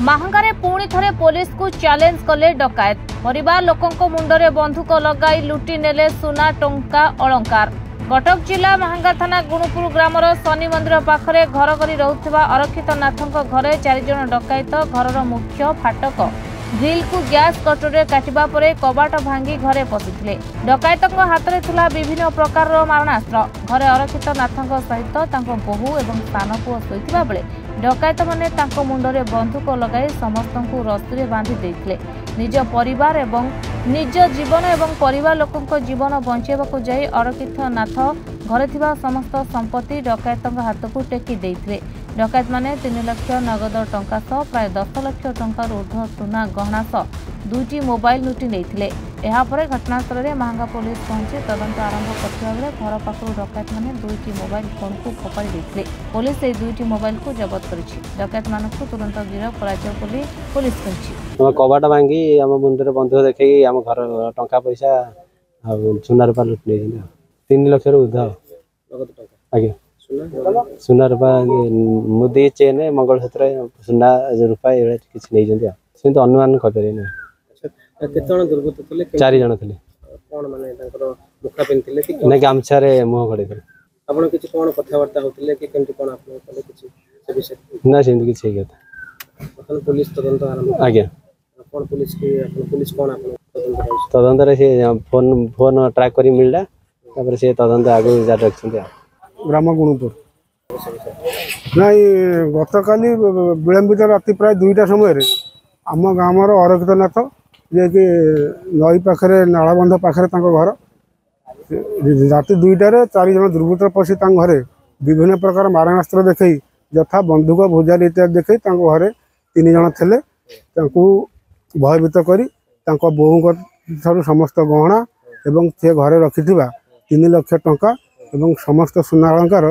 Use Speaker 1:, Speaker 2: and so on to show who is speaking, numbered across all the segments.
Speaker 1: महांगारे पुणी थरे पुलिस को चैलेंज कले डकायत। परिवार लोकों मुंडरे बंधुक लगाई लुटी नेले सुना टंका अलंकार। कटक जिला महांगा थाना गुणुपुर ग्रामर शनि मंदिर पाखरे घर करी रहुथिबा अरक्षित नाथक घरे 4 जन डकायत घरर मुख्य फाटक ग्रिल को गैस कटोरे काटिबा परे कबाट भांगी घरे पशिथिले। डकायतक हाथ थिला विभिन्न प्रकार मारणास्त्र। घरे अरक्षित नाथक सहित तांको बहु एवं स्थान पुओ शोइथिबा बेले डकायत माने तांको मुंडरे बंधुक लगाई समस्तंकु रस्सीरे बांधी देइथिले। निज परिवार एवं निज जीवन एवं परिवार लोकंक जीवन बंचाइबाकु जाई अरक्षित नाथ घरे थिबा समस्त संपत्ति डकायतक हाथकु टेकी देइथिले। डकायत माने 3 लाख नगद टंका सह प्राय 10 लाख टंका ऊर्ध्व सुना गहना सह 2टी मोबाइल लुटि नेइथिले। एहा परे घटनास्थल रे महांगा पुलिस पहुंची तदंत आरंभ करथिबा बेले घर पाखरु डकायत माने 2टी मोबाइल फोन को फोपाड़ी देइथिले। पुलिस ए 2टी मोबाइल को जब्त करिछि। डकायत मानकु तुरंत गिरफ कराइछ बोली पुलिस कहिछि।
Speaker 2: हम कबाट भांगी हम मुंडरे बंधुक देखै हम घर टंका पैसा सुना रूपा लुट नै 3 लाख रो उधा नगद टंका आगे सुना रूपा मुदी चेन मंगलसूत्र सुना रूपा ए किछ नै जंदी से तो अनुमान करबे नै।
Speaker 3: अच्छा केतण दुर्गत थिले
Speaker 2: 4 जन थिले
Speaker 3: कोन माने तांकर मुखा पिनथिले कि
Speaker 2: नै गामछा रे मुह गडे थिले।
Speaker 3: आपण किछ कोन कथा वार्ता होथिले कि केंति कोन आपण कले किछ से विषय
Speaker 2: ना सेंति किछ हेगत
Speaker 3: अपन पुलिस तदंत आरंभ
Speaker 2: आगे
Speaker 3: कोन पुलिस की अपन पुलिस कोन आपण
Speaker 2: तदंत रे से फोन ट्रैक करी मिलला तापर से तदंत आगु जा रखछन
Speaker 4: ग्राम गुणुपुर नाई गतकाली विलंबित राति प्राय 2टा समय आम ग्रामर अरक्षित नाथ जे कि नई पाखे नालबंध पाखे घर राति 2टारे 4 जन दुर्बृत्त पशि घरे विभिन्न प्रकार मारणास्त्र देखई यथा बंधुक भुजाली इत्यादि देखई घरे 3 जन थे भयभीत कर बोहू समस्त गहना एवं से घरे रखि 3 लाख टंका एवं समस्त सुना अलंकार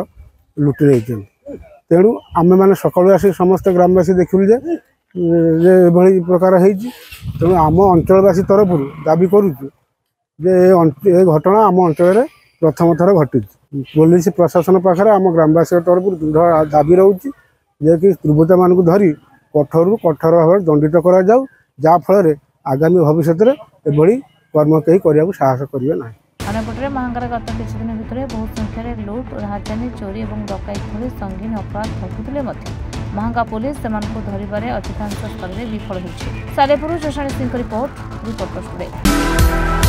Speaker 4: लुटि नहीं। तेणु आम मैंने सकालू आसी समस्त ग्रामवासी देखिलु जे एभली प्रकार है। तेणु आम अंचलवासी तरफ दाबी करुचु जे ए घटना आम अंचल प्रथम थर घटी। पुलिस प्रशासन पाखे आम ग्रामवासी तरफ दृढ़ दाबी रोचे जे कि दुर्बृत्त मानक धरी कठोर भाव दंडित करा जाऊ जहाँफल आगामी भविष्य में एभली कर्म कहीं करने साहस करेंगे ना।
Speaker 1: अन्यपटे महांगार गत किछि दिन भितर बहुत संख्यार लुट राजधानी चोरी और डकायत भली संगीन अपराध घटुले महांगा पुलिस सेमानकु धरिबारे अधिकांश स्थल में विफल होइछि। Salepur Joshani Singh report reporter today.